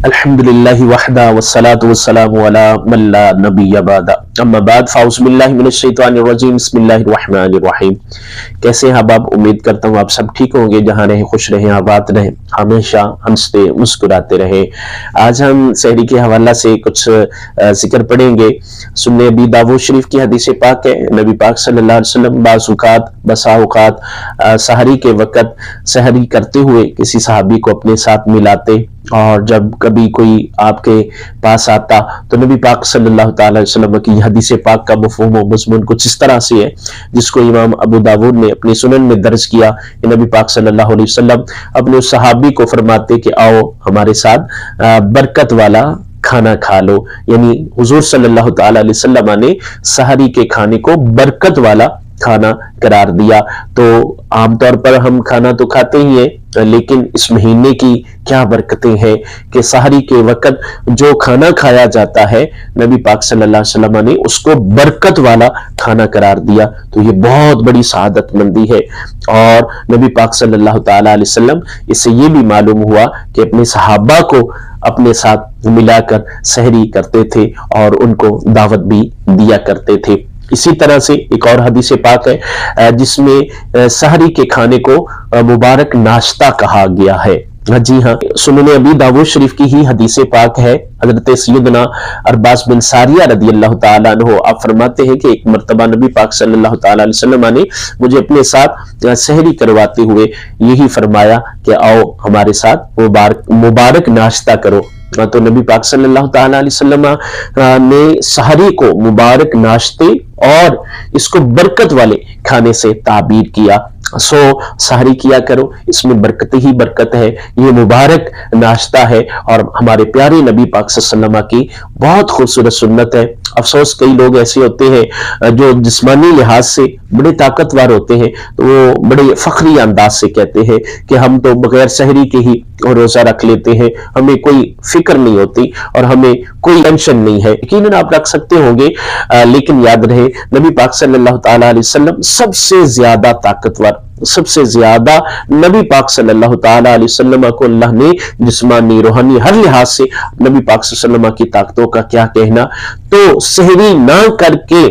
अल्हम्दुलिल्लाहि वहदा वस्सलातु वस्सलामु अला मन ला नबिय्य बअदा अम्मा बाद फ़ाउज़ु बिल्लाहि मिनश शैतानिर रजीम बिस्मिल्लाहिर रहमानिर रहीम। कैसे हैं आप? उम्मीद करता हूँ आप सब ठीक होंगे, जहाँ रहें खुश रहें, आबाद रहें, हमेशा हंसते मुस्कुराते रहें। आज हम सहरी के हवाला से कुछ जिक्र पढ़ेंगे। सुन्ने अबी दाऊद शरीफ की हदीस पाक है। नबी पाक सल्लल्लाहु अलैहि वसल्लम बसा औकात सहरी के वक़्त सहरी करते हुए किसी सहाबी को अपने साथ मिलाते, और जब कभी कोई आपके पास आता तो नबी पाक सल्लल्लाहु अलैहि वसल्लम की हदीस पाक का मफ़हूम और मज़मून कुछ इस तरह से है, जिसको इमाम अबू दाऊद ने अपनी सुनन में दर्ज किया कि नबी पाक सल्लल्लाहु अलैहि वसल्लम अपने उस सहाबी को फरमाते कि आओ हमारे साथ बरकत वाला खाना खा लो। यानी हुजूर सल्लल्लाहु अलैहि वसल्लम ने सहरी के खाने को बरकत वाला खाना करार दिया। तो आमतौर पर हम खाना तो खाते ही हैं, लेकिन इस महीने की क्या बरकतें हैं कि सहरी के वक़्त जो खाना खाया जाता है नबी पाक सल्लल्लाहु अलैहि वसल्लम ने उसको बरकत वाला खाना करार दिया। तो ये बहुत बड़ी सआदत मंदी है। और नबी पाक सल्लल्लाहु अलैहि वसल्लम इससे ये भी मालूम हुआ कि अपने सहाबा को अपने साथ मिलाकर सहरी करते थे और उनको दावत भी दिया करते थे। इसी तरह से एक और हदीस पाक है जिसमें सहरी के खाने को मुबारक नाश्ता कहा गया है। जी हाँ, सुनन अबी दाऊद शरीफ की ही हदीस पाक है। हजरत सैयदना अरबाज बिन सारिया रदियल्लाहु ताला अन्हु आप फरमाते हैं कि एक मर्तबा नबी पाक सल्लल्लाहु ताला अलैहि वसल्लम ने मुझे अपने साथ सहरी करवाते हुए यही फरमाया कि आओ हमारे साथ मुबारक नाश्ता करो। तो नबी पाक सल्लल्लाहु ताला अलैहि वसल्लम ने सहरी को मुबारक नाश्ते और इसको बरकत वाले खाने से ताबीर किया। सो सहरी किया करो, इसमें बरकत ही बरकत है, ये मुबारक नाश्ता है और हमारे प्यारे नबी पाक सल्लल्लाहु अलैहि वसल्लम की बहुत खूबसूरत सुन्नत है। अफसोस कई लोग ऐसे होते हैं जो जिस्मानी लिहाज से बड़े ताकतवर होते हैं, तो वो बड़े फखरी अंदाज से कहते हैं कि हम तो बगैर सहरी के ही रोजा रख लेते हैं, हमें कोई फिक्र नहीं होती और हमें कोई टेंशन नहीं है। यकीनन आप रख सकते होंगे, लेकिन याद रहे नबी पाक सल्लल्लाहु अलैहि वसल्लम सबसे ज्यादा ताकतवर, सबसे ज्यादा नबी पाक सल्लल्लाहु अलैहि वसल्लम को अल्लाह ने जिस्मानी रूहानी हर लिहाज से नबी पाक सल्लल्लाहु अलैहि वसल्लम की ताकतों का क्या कहना। तो सहरी ना करके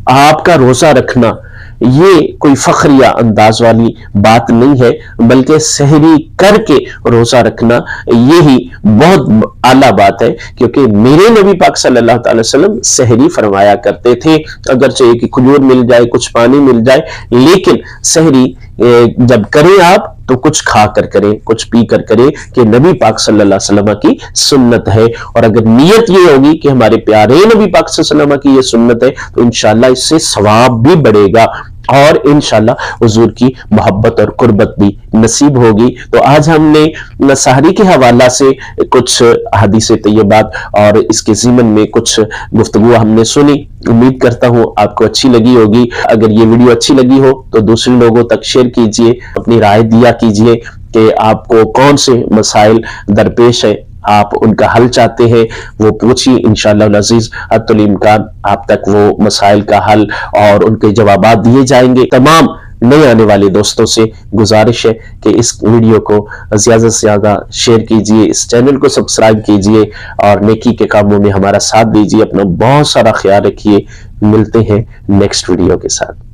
आपका रोजा रखना ये कोई फखरिया अंदाज वाली बात नहीं है, बल्कि सहरी करके रोजा रखना यही बहुत आला बात है। क्योंकि मेरे नबी पाक सल्लल्लाहु अलैहि वसल्लम सहरी फरमाया करते थे, अगरचे कि खजूर मिल जाए, कुछ पानी मिल जाए, लेकिन सहरी जब करें आप तो कुछ खा कर करें, कुछ पी कर करें, कि नबी पाक सल्लल्लाहु अलैहि वसल्लम की सुन्नत है। और अगर नियत ये होगी कि हमारे प्यारे नबी पाक सल्लल्लाहु अलैहि वसल्लम की ये सुन्नत है, तो इंशाअल्लाह इससे सवाब भी बढ़ेगा और इंशाअल्लाह हुजूर की मोहब्बत और कुर्बत भी नसीब होगी। तो आज हमने सहरी के हवाला से कुछ हदीस तैयबात और इसके ज़िमन में कुछ गुफ्तगू हमने सुनी। उम्मीद करता हूँ आपको अच्छी लगी होगी। अगर ये वीडियो अच्छी लगी हो तो दूसरे लोगों तक शेयर कीजिए, अपनी राय दिया कीजिए कि आपको कौन से मसाइल दरपेश है, आप उनका हल चाहते हैं, वो पूछिए। इंशाअल्लाह अज़ीज़ अतुल इम्कान आप तक वो मसाइल का हल और उनके जवाबात दिए जाएंगे। तमाम नए आने वाले दोस्तों से गुजारिश है कि इस वीडियो को ज्यादा से ज्यादा शेयर कीजिए, इस चैनल को सब्सक्राइब कीजिए और नेकी के कामों में हमारा साथ दीजिए। अपना बहुत सारा ख्याल रखिए। मिलते हैं नेक्स्ट वीडियो के साथ।